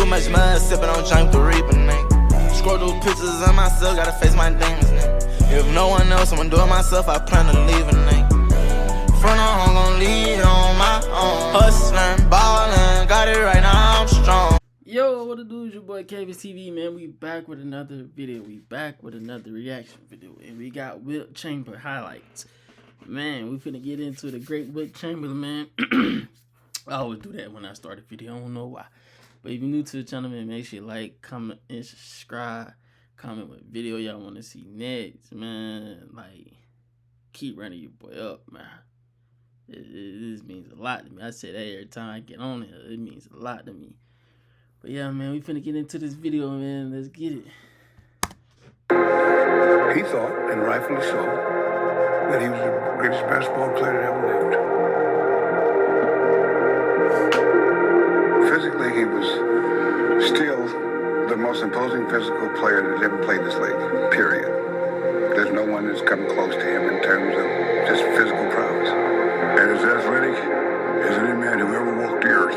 Too much mud, sipping on James the Reaper, nigga. Scroll through pictures of myself, gotta face my demons, nigga. If no one else, I'ma do it myself, I plan to leave a nigga. Front on, I'm gon' lead on my own. Hustlin', ballin', got it right now, I'm strong. Yo, what it do? It's your boy Kevin TV, man. We back with another video. We back with another reaction video. And we got Wilt Chamberlain highlights. Man, we finna get into the great Wilt Chamberlain, man. I always do that when I start a video. I don't know why. But if you're new to the channel, man, make sure you like, comment, and subscribe. Comment what video y'all want to see next, man. Like, keep running your boy up, man. This means a lot to me. I say that every time I get on here. It means a lot to me. But yeah, man, we finna get into this video, man. Let's get it. He thought, and rightfully so, that he was the greatest basketball player that ever lived. Physically, he was still the most imposing physical player that's ever played this league, period. There's no one that's come close to him in terms of just physical prowess. And as athletic as any man who ever walked the earth.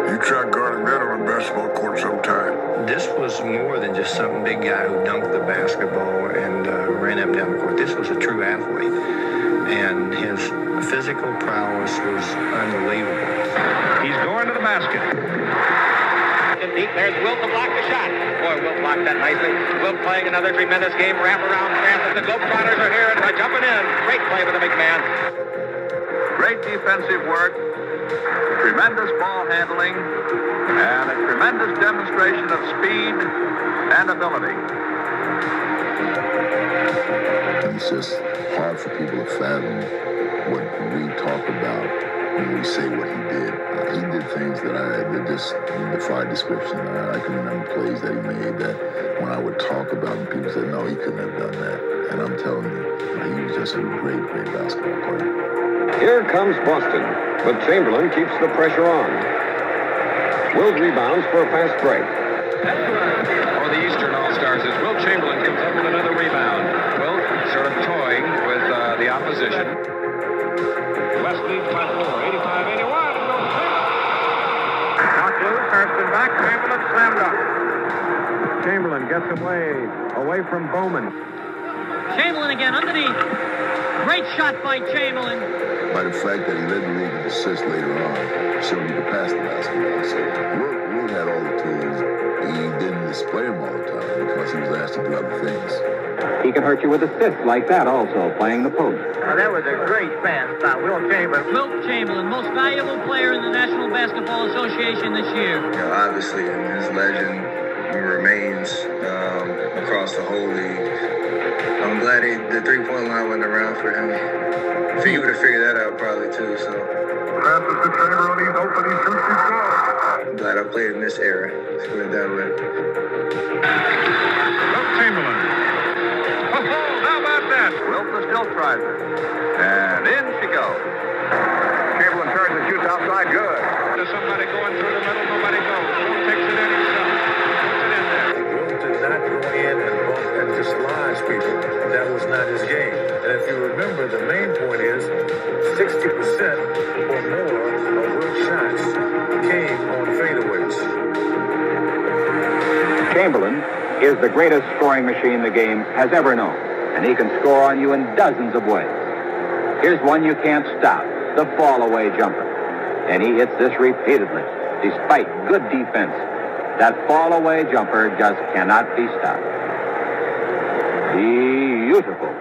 You tried guarding that on a basketball court sometime. This was more than just some big guy who dunked the basketball and ran up and down the court. This was a true athlete. And his physical prowess was unbelievable. He's going to the basket. Deep, there's Wilt to block the shot. Boy, Wilt blocked that nicely. Wilt playing another tremendous game. Wraparound pass. The Globetrotters are here and jumping in. Great play by the big man. Great defensive work, tremendous ball handling, and a tremendous demonstration of speed and ability. It's just hard for people to fathom what we talk about when we say what he did. He did things that just defy description. I can remember plays that he made that when I would talk about them, people said, no, he couldn't have done that. And I'm telling you, he was just a great, great basketball player. Here comes Boston, but Chamberlain keeps the pressure on. Wilt rebounds for a fast break. For the Eastern All-Stars as Wilt Chamberlain comes up with another rebound. Wilt sort of toying with the opposition. West leads by 4, 85-81. Knocked loose, Hurston back, Chamberlain slammed up. Chamberlain gets away from Bowman. Chamberlain again underneath. Great shot by Chamberlain. By the fact that he led the league in assists later on, showed he could pass the basketball. So Wilt had all the tools. He didn't display them all the time because he was asked to do other things. He can hurt you with assists like that also, playing the post. That was a great pass by Wilt Chamberlain. Wilt Chamberlain, most valuable player in the National Basketball Association this year. You know, obviously, his legend remains across the whole league. I'm glad the three-point line went around for him. I think he would have figured that out probably too, so. Passes to Chamberlain, he's open, he shoots, he scores. I'm glad I played in this era. Let's put it that way. Wilt Chamberlain. Oh, how about that? Wilt still tries it. And in she goes. Chamberlain turns and shoots outside, good. There's somebody going through the middle, nobody goes. Wilt takes it in himself. Puts it in there. Wilt did not go in and bump and dislodge people. That was not his game. And if you remember, the main point is 60% or more of Wilt's shots came on fadeaways. Chamberlain is the greatest scoring machine the game has ever known, and he can score on you in dozens of ways. Here's one you can't stop, the fall-away jumper. And he hits this repeatedly, despite good defense. That fall-away jumper just cannot be stopped. Beautiful.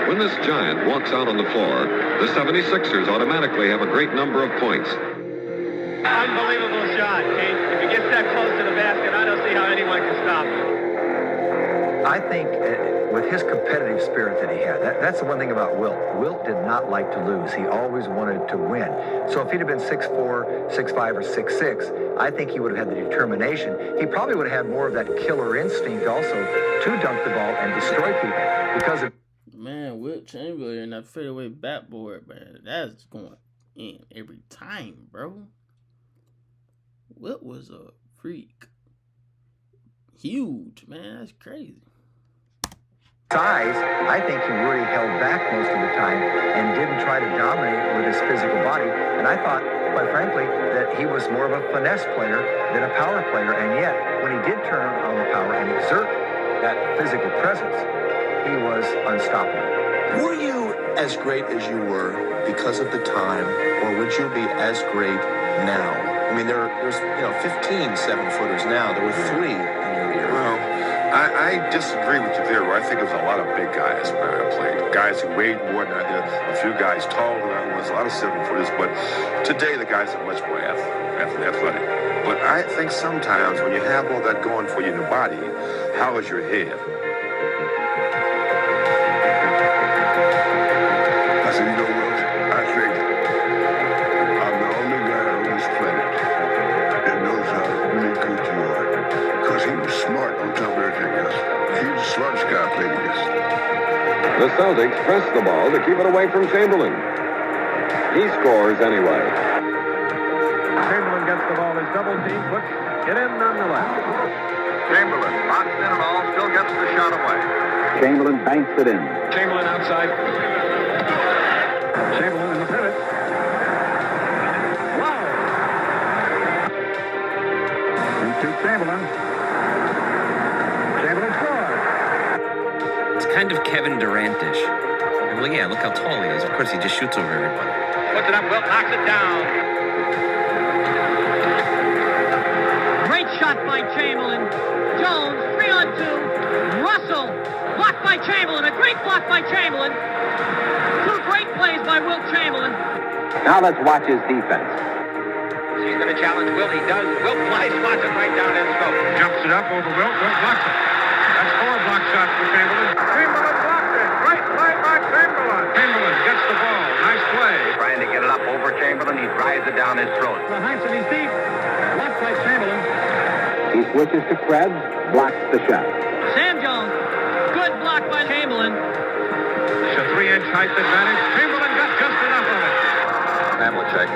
When this giant walks out on the floor, the 76ers automatically have a great number of points. Unbelievable shot, Kate. If he gets that close to the basket, I don't see how anyone can stop him. I think with his competitive spirit that he had, that's the one thing about Wilt. Wilt did not like to lose. He always wanted to win. So if he'd have been 6'4", 6'5", or 6'6", I think he would have had the determination. He probably would have had more of that killer instinct also to dunk the ball and destroy people because of... Man, Wilt Chamberlain, that fadeaway backboard, man, that's going in every time, bro. Wilt was a freak. Huge, man. That's crazy. Size, I think he really held back most of the time and didn't try to dominate with his physical body. And I thought quite frankly, that he was more of a finesse player than a power player. And yet, when he did turn on the power and exert that physical presence, he was unstoppable. Were you as great as you were because of the time, or would you be as great now? I mean, there's 15 7-footers now. There were 3 in your year. Well, I disagree with you there. I think there was a lot of big guys when I played. Guys who weighed more than I did. A few guys taller than I was. A lot of 7-footers. But today the guys are much more athletic. But I think sometimes when you have all that going for you in the body, how is your head? I said, Wilt, I think I'm the only guy on this planet that knows how really good you are. Because he was smart on top of everything else. He was the smartest guy I played against. The Celtics press the ball to keep it away from Chamberlain. He scores anyway. Chamberlain gets the ball. His double team puts it in nonetheless. Chamberlain, boxed in and all, still gets the shot away. Chamberlain banks it in. Chamberlain outside. Chamberlain in the pivot. Wow! Into Chamberlain. Chamberlain scores. It's kind of Kevin Durant-ish. Well, yeah, look how tall he is. Of course, he just shoots over everybody. Puts it up, Wilt knocks it down. Great shot by Chamberlain. Jones, 3-on-2. Russell, blocked by Chamberlain. A great block by Chamberlain. 2 great plays by Wilt Chamberlain. Now let's watch his defense. He's going to challenge Wilt. He does. Wilt flies, spots it right down his throat. Jumps it up over Wilt. Wilt blocks it. That's 4 block shots for Chamberlain. Chamberlain blocked it. Great play by Chamberlain. Chamberlain gets the ball. Nice play. Trying to get it up over Chamberlain. He drives it down his throat. The Heights and he's deep. Blocked by Chamberlain. He switches to Krebs, blocks the shot. Sam Jones. Good block by Chamberlain. It's a 3-inch height advantage. Chamberlain got just enough of it. Havlicek.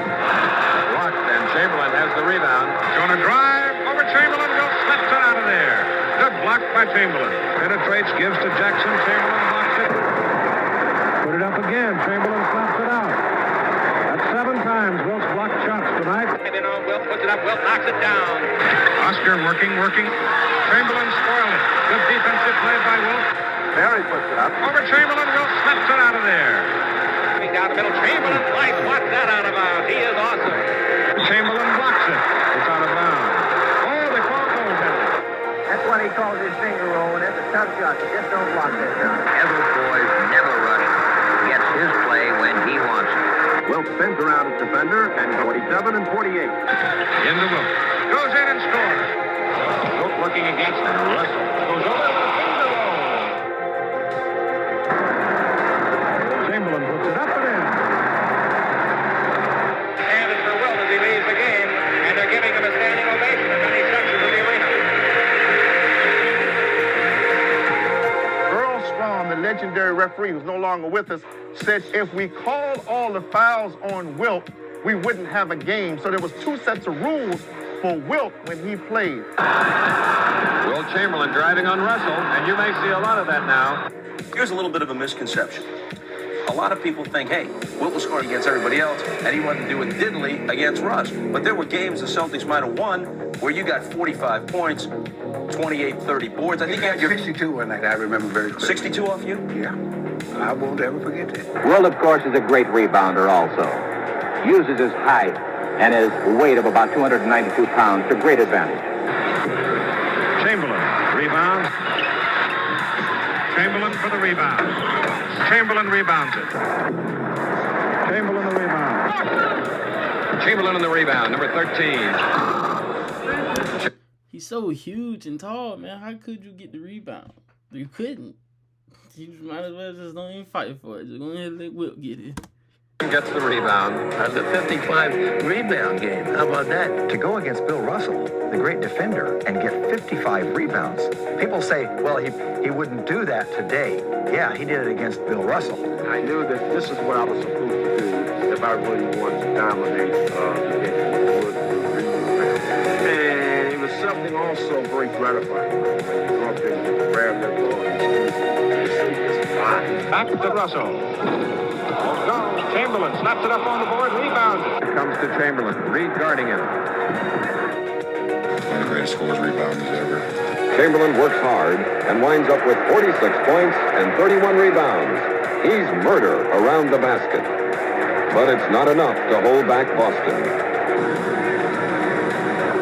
Blocked, and Chamberlain has the rebound. Gonna drive over Chamberlain. Wilt slips it out of there. Good block by Chamberlain. Penetrates, gives to Jackson. Chamberlain blocks it. Put it up again. Chamberlain slaps it out. That's 7 times Wilt's blocked shots tonight. And then on Wilt puts it up. Wilt knocks it down. Oscar working. Chamberlain spoiled it. Good defensive play by Wilt. Barry puts it up. Over Chamberlain. Wilt slaps it out of there. Coming down the middle. Chamberlain flies, blocks that out of bounds. He is awesome. Chamberlain blocks it. It's out of bounds. Oh, they call goaltender. That's what he calls his finger roll, and it's a tough shot. You just don't block that shot. Evans boys never rush. He gets his play when he wants it. Wilt spins around his defender, and 47 and 48. Into Wilt. Goes in and scores. Wilt looking against him. Russell goes over the finger roll. Chamberlain puts it up and in. And it's for Wilt as he leaves the game, and they're giving him a standing ovation in many sections of the arena. Earl Strawn, the legendary referee who's no longer with us, said if we called all the fouls on Wilt, we wouldn't have a game. So there was 2 sets of rules for Wilt when he played. Wilt Chamberlain driving on Russell, and you may see a lot of that now. Here's a little bit of a misconception. A lot of people think, hey, Wilt was scoring against everybody else, and he wasn't doing diddly against Russ. But there were games the Celtics might have won where you got 45 points, 28, 30 boards. I think you had your 62 one night, I remember very clearly. 62 off you? Yeah. I won't ever forget that. Wilt, of course, is a great rebounder also. Uses his height and his weight of about 292 pounds to great advantage. Chamberlain rebounds. Chamberlain for the rebound. Chamberlain rebounds it. Chamberlain the rebound. Chamberlain on the rebound, number 13. He's so huge and tall, man. How could you get the rebound? You couldn't. You might as well just don't even fight for it. Just go ahead and let Wilt get it. Gets the rebound. That's a 55 rebound game. How about that? To go against Bill Russell, the great defender, and get 55 rebounds. People say, well, he wouldn't do that today. Yeah, he did it against Bill Russell. I knew that this is what I was supposed to do if I really wanted to dominate the game. And it was something also very gratifying when you go up there and grab that ball and you see this fine. Back to Russell. Chamberlain slaps it up on the board, rebounds it. Here comes to Chamberlain. Reed guarding him. One of the greatest scorers, rebounders ever. Chamberlain works hard and winds up with 46 points and 31 rebounds. He's murder around the basket. But it's not enough to hold back Boston.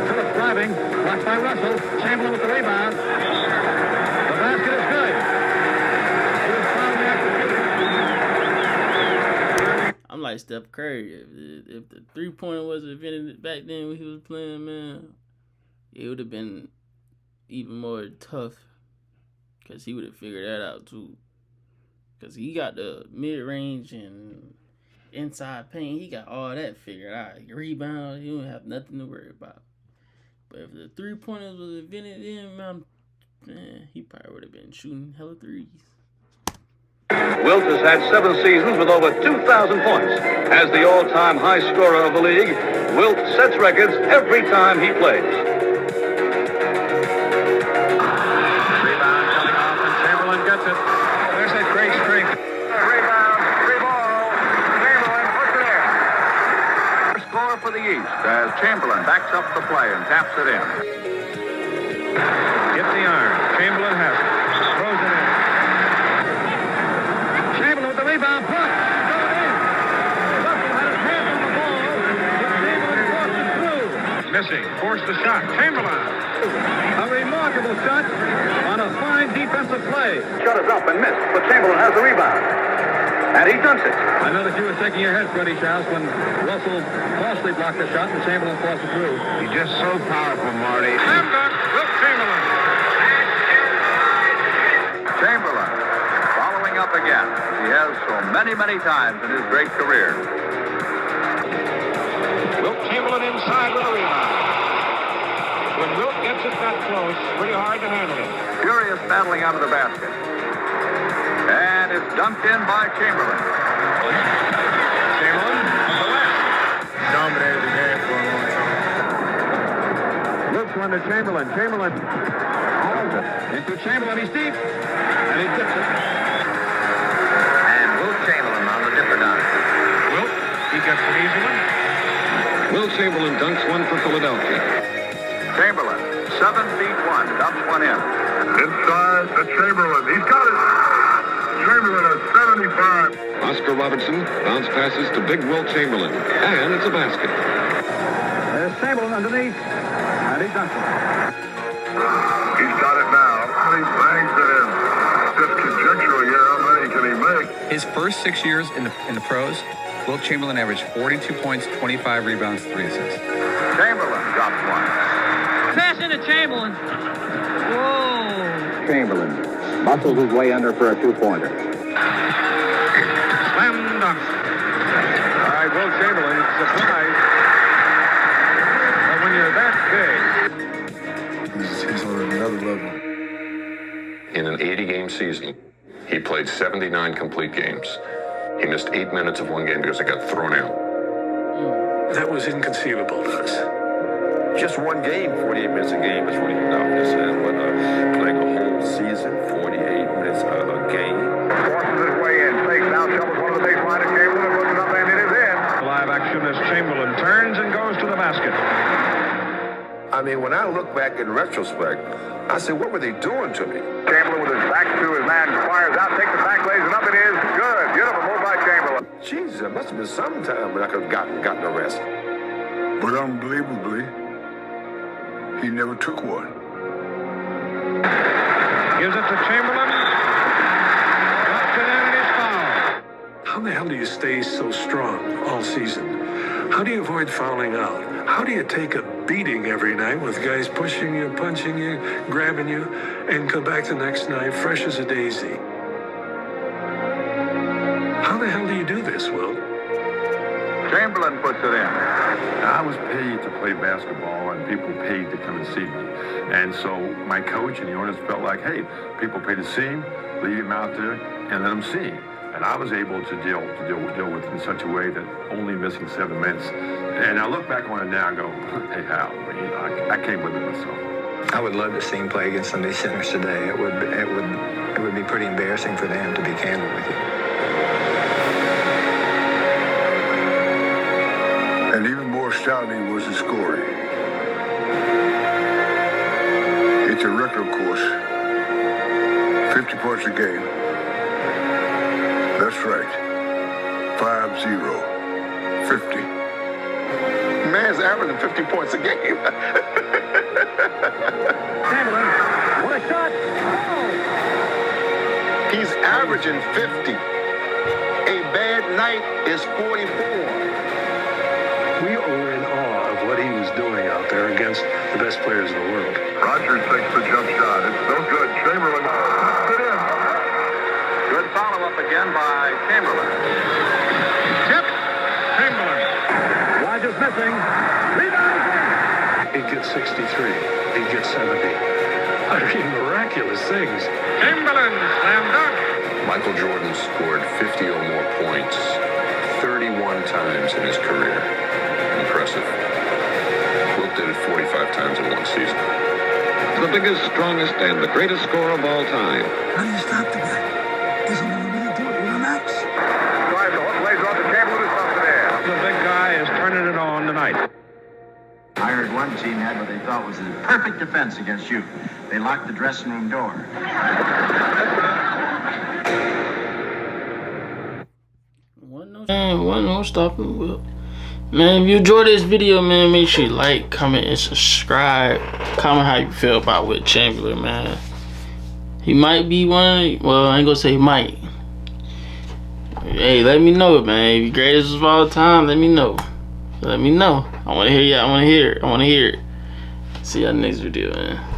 Phillips driving, blocked by Russell. Chamberlain with the rebound. The basket is good. I'm like Steph Curry. If the three-pointer was invented back then when he was playing, man, it would have been even more tough because he would have figured that out too. Because he got the mid-range and inside paint. He got all that figured out. Rebound, you don't have nothing to worry about. But if the three-pointers was invented then, man, he probably would have been shooting hella threes. Wilt has had 7 seasons with over 2,000 points. As the all-time high scorer of the league, Wilt sets records every time he plays. Rebound coming off, and Chamberlain gets it. There's that great strength. Rebound, free ball. Chamberlain puts it in. Score for the East as Chamberlain backs up the play and taps it in. Hit the iron. Chamberlain has it. Throws it in. Chamberlain with the rebound, puck, throw it in. Russell had his hand on the ball, but Chamberlain forced it through. Missing. Forced the shot. Chamberlain. A remarkable shot on a fine defensive play. Shot is up and missed, but Chamberlain has the rebound. And he dunks it. I know that you were shaking your head, Freddie Shouse, when Russell falsely blocked the shot and Chamberlain forced it through. He's just so powerful, Marty. Slam dunk. Wilt Chamberlain. Chamberlain following up again. He has so many, many times in his great career. Wilt Chamberlain inside with a rebound. When Wilt gets it that close, pretty hard to handle it. Furious battling out of the basket. And it's dumped in by Chamberlain. Chamberlain from the left. Dominated the game for a long time. Wilt's one to Chamberlain. Chamberlain. Into Chamberlain, he's deep, and he dips it. And Wilt Chamberlain on the dipper down. Wilt, he gets an easy one. Wilt Chamberlain dunks one for Philadelphia. Chamberlain, 7 feet 1, dumps one in. Inside to Chamberlain. He's got it. Chamberlain at 75. Oscar Robertson bounce passes to big Wilt Chamberlain. And it's a basket. There's Chamberlain underneath, and he dunks it. He's got it now. He bangs it in. Just conjectural here. How many can he make? His first 6 years in the pros, Wilt Chamberlain averaged 42 points, 25 rebounds, 3 assists. Chamberlain drops one. Pass into Chamberlain. Whoa. Chamberlain muscles his way under for a two-pointer. Slam dunk. All right, Wilt Chamberlain, surprise. But when you're that big, He's on another level. In an 80-game season, he played 79 complete games. He missed 8 minutes of one game because it got thrown out. That was inconceivable to us. Just one game, 48 minutes a game is what he just said. But playing a whole season, 48 minutes a game. Forces his way in. Fakes now. Shovels one of the baseline to Chamberlain. Puts it up and it is in. live action as Chamberlain turns and goes to the basket. I mean, when I look back in retrospect, I said, what were they doing to me? Chamberlain with his back to his man, fires out, takes the back, lays it up, it is good. Beautiful move by Chamberlain. Jesus, it must have been some time when I could have gotten arrested. But unbelievably, he never took one. Gives it to Chamberlain. Drops it in and he's fouled. How the hell do you stay so strong all season? How do you avoid fouling out? How do you take a beating every night with guys pushing you, punching you, grabbing you, and come back the next night fresh as a daisy? How the hell do you do this, Wilt? Chamberlain puts it in. I was paid to play basketball, and people paid to come and see me. And so my coach and the owners felt like, hey, people pay to see him, leave him out there, and let him see him. And I was able to deal with it in such a way that only missing 7 minutes. And I look back on it now and go, hey, Hal, I came with it myself. I would love to see him play against some of these centers today. It would be pretty embarrassing for them, to be candid with you. astounding was the scoring. It's a record, of course. 50 points a game. That's right. 5-0. 50. Man's averaging 50 points a game. Chamberlain, what a shot. Oh. He's averaging 50. A bad night is 44. We are in awe of what he was doing out there against the best players in the world. Rogers takes the jump shot. It's no good. Chamberlain puts it in. Good follow-up again by Chamberlain. Tip. Chamberlain. Rogers missing. Rebound. He'd get 63. He'd get 70. Utterly miraculous things. Chamberlain. Slam dunk. Michael Jordan scored 50 or more points 31 times in his career. Impressive. Wilt did it 45 times in one season. The biggest, strongest, and the greatest scorer of all time. How do you stop the guy? Doesn't know what to do with a match. Drives the hook, lays off the Chamberlain, is up there. The big guy is turning it on tonight. I heard one team had what they thought was a perfect defense against you. They locked the dressing room door. Wasn't no stopping Wilt. Man, if you enjoyed this video, man, make sure you like, comment, and subscribe. Comment how you feel about Wilt Chamberlain, man. He might be one. Well, I ain't gonna say he might. Hey, let me know, man. If you're greatest of all time, let me know. Let me know. I want to hear you. I want to hear it. I want to hear it. See y'all next video, man.